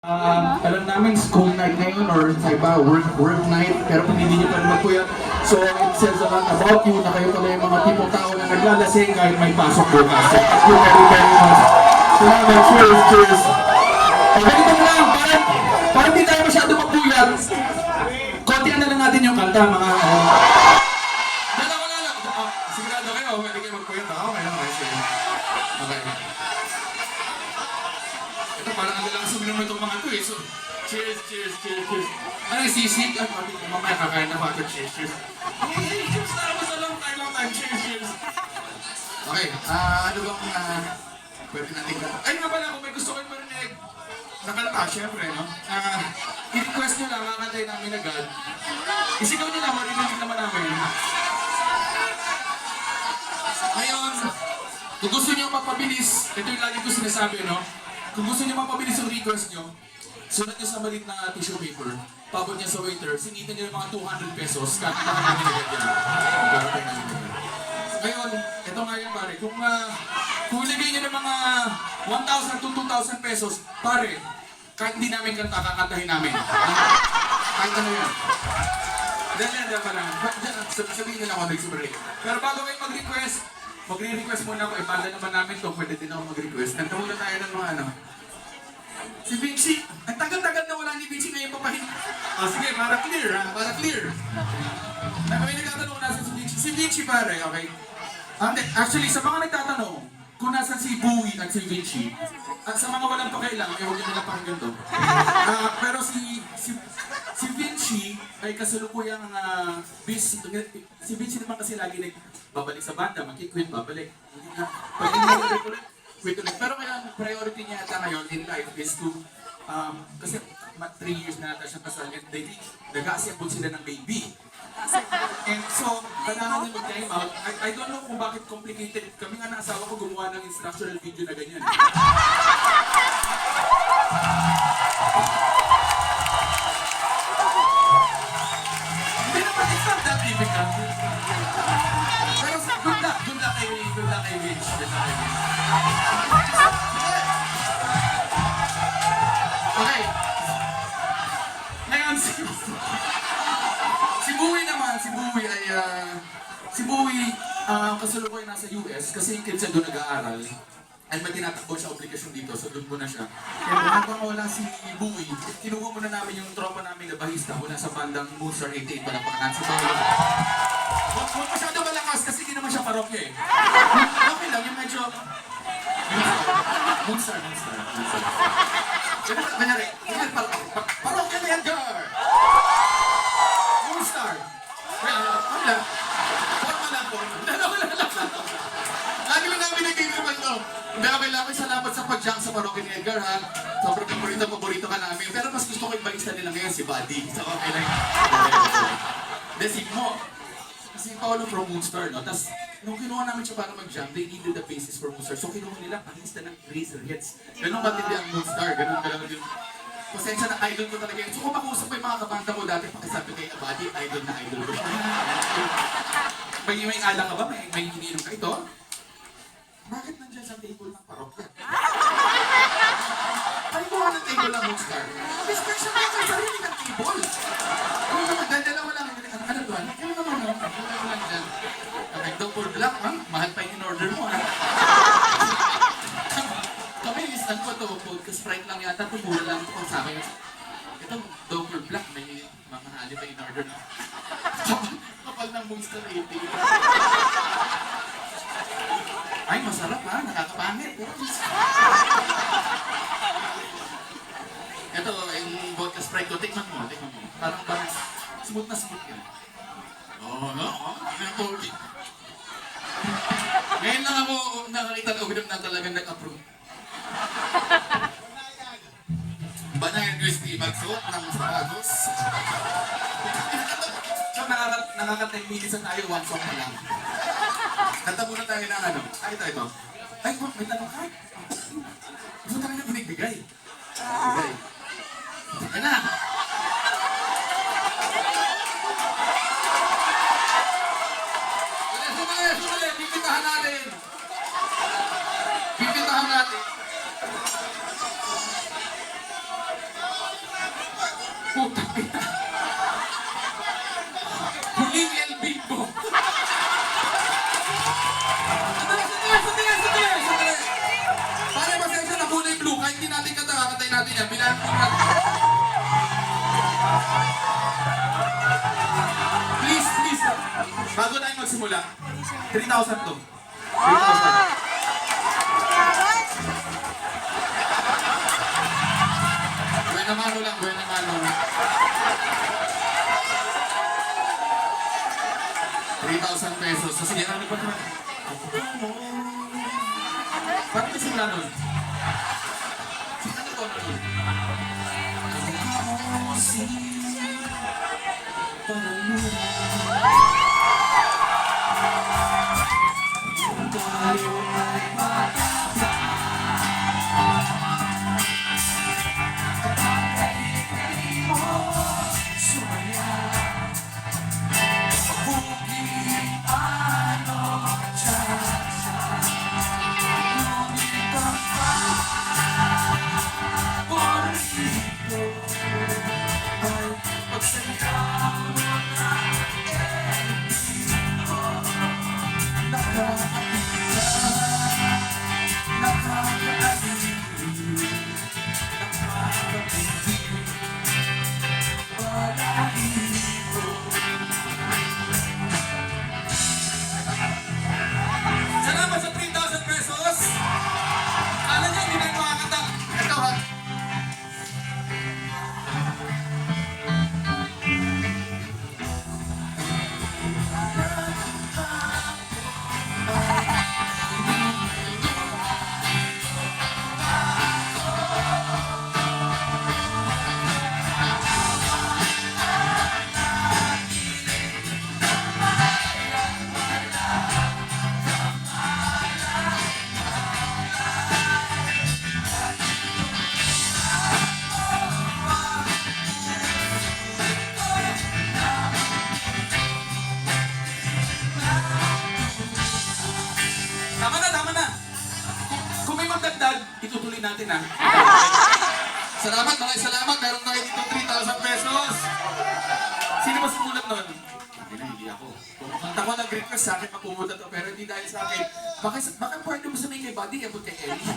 Alam namin school night ngayon or sa iba work night pero pinili niyo pa rin magpuyat. So it says a lot about you na kayo pala yung mga tipong tao na naglalasing kahit may pasok bukas. So thank you very much. Salamat, cheers. Ganito lang, parang di tayo masyado magpuyat. Kontian na lang natin yung kanta mga Dalawa na lang. Sigurado kayo, pwede kayo magpuyat. Okay lang, sige. Okay. Ito parang ang lang suminom itong mga ito eh. So, cheers. Ano yung sisig? Ay, mamaya kakain na ako. Cheers. Cheers na sa long time. Cheers. Okay, ano bang pwede natin ka? Ay nga pala, kung may gusto kayo marinig. Nakalata, syempre, no? I-request nyo lang, kakantay namin agad. Isigaw nyo lang, marinig naman namin. Ngayon, kung gusto nyo mapabilis, ito yung lagi ko sinasabi, no? Kung gusto nyo mapabilis yung request nyo, sulat nyo sa malit na tissue paper, pabot nyo sa waiter, singitan nyo yung mga 200 pesos, kakita ka namin agad yan. Ngayon, ito nga yan pare, kung ilagay nyo ng mga 1,000 to 2,000 pesos, pare, kahit hindi namin kanta, kakantahin namin. Kahit ano yan. Dahil pa lang, sabihin nyo lang ako nag-break. Pero bago kayo mag-request, magre-request muna ako, banda naman namin to, pwede din ako mag-request. Kanta muna tayo ng mga ano. Si Vinci, ang tagal-tagal na wala ni Vinci ngayon papahin. Sige, para clear para clear. May nagtatanong kung nasan si Vinci. Si Vinci pare, okay? Actually, sa mga nagtatanong, kung nasan si Bowie at si Vinci, sa mga walang pakailang, huwag nyo nila pakinggan to. Pero si Vinci ay kasalukuyang si Vinci naman kasi lagi babalik sa banda, mag-quit, babalik. Pwede nyo quit ulit. Pero kaya priority niya ata ngayon in life is to, kasi 3 years na ata siyang kasal, and nag-aasipon sila ng baby. And so, kailangan niya mag-time out. I don't know kung bakit complicated. Kami nga na asawa ko gumawa ng instructional video na ganyan. Hindi naman, it's not that difficult. Pero good luck kay Vince. Okay. Ngayon, si Bowie kasalukuyan nasa US kasi yung kids niya doon nag-aaral. Ay may tinatakbo siya obligasyon dito, so doon muna siya. Kaya habang wala si Bowie, kinuha muna namin yung tropa namin na bahista mula sa bandang Moonstar 88 pala pakanan si Paolo. Huwag masyado malakas kasi hindi naman siya parokya eh. Okay lang, yung medyo... Moonstar. Kanyari, parokya ni Edgar! Moonstar! Wala. Lagi lang namin nagkikripan to. Hindi, okay lang. Salamat sa pag-junk sa parokya ni Edgar, ha? Sobrang paborito ka namin. Pero mas gusto ko yung bagista nila ngayon, si Buddy. So, okay lang. Hindi, si Mo. Si Paolo from Moonstar, no? Tapos, nung kinuha namin siya para mag-junk, they needed the basis for Moonstar. So, kinuha nila pangista ng Razorheads. Ganun matindi ang Moonstar. Ganun talaga yung... Pasensya na idol ko talaga yun. So kung makusap pa yung mga kabanda ko dati, pakisabi kay Abadi, idol na idol ko. May alam ka ba? May ininom ka ito? Bakit nandiyan sa table ng parokya? Ay, kuha ng table ng Moonstar. Special ka sa sarili ng table. Ano naman, dalawa lang. Ano doon? Ano naman, no? Ano lang dyan? Okay, double black, ha? Mahal pa yung in-order mo, ha? Ano ba ito? Vodka Sprite lang yata. Tumula lang ito kung sa akin. Ito, double black. May mga hali pa in-order na. Kapal ng Moonstar 80. Ay, masarap ha. Nakakapangit. Ito, yung vodka Sprite ko. Tikman mo. Parang smooth na smooth yan. Oo, no? Ngayon lang ako nakakita na uminom na talagang nag-approve. Banayad Crispy, magsuot ng sapatos. So, nakaka-10 minutes na tayo, one song pa lang. Kanta muna tayo ng ano. Ito. Ay, may tanong ka? Gusto tayo na binigbigay. Ayan na. Sumali. Pipitahan natin. Putang ina. Huling El Bimbo. Sandali. Pare, pasensya na kulay blue. Kahit hindi natin kanta, kakantay natin yan. Bilang please. Bago tayo magsimula, 3,000 to. 3,000. Buena mano lang, buena mano. 3,000 pesos. So, sige, ano pa naman? Ba't may simula nun? Ano to nun? Salamat sa 3,000 pesos. Kala niya, hindi na yung makakanta. Ito ha. Tama na. Kung may magdagdag, itutuloy natin ha. Salamat, maraming salamat. Meron tayo dito 3,000 pesos. Sino ba sumulat nun? Hindi ako. Kung ako nag-request sa akin, mapumulat to. Pero hindi dahil sa akin. Baka pwede mo sabihin kay Buddy, abot kay Ellie.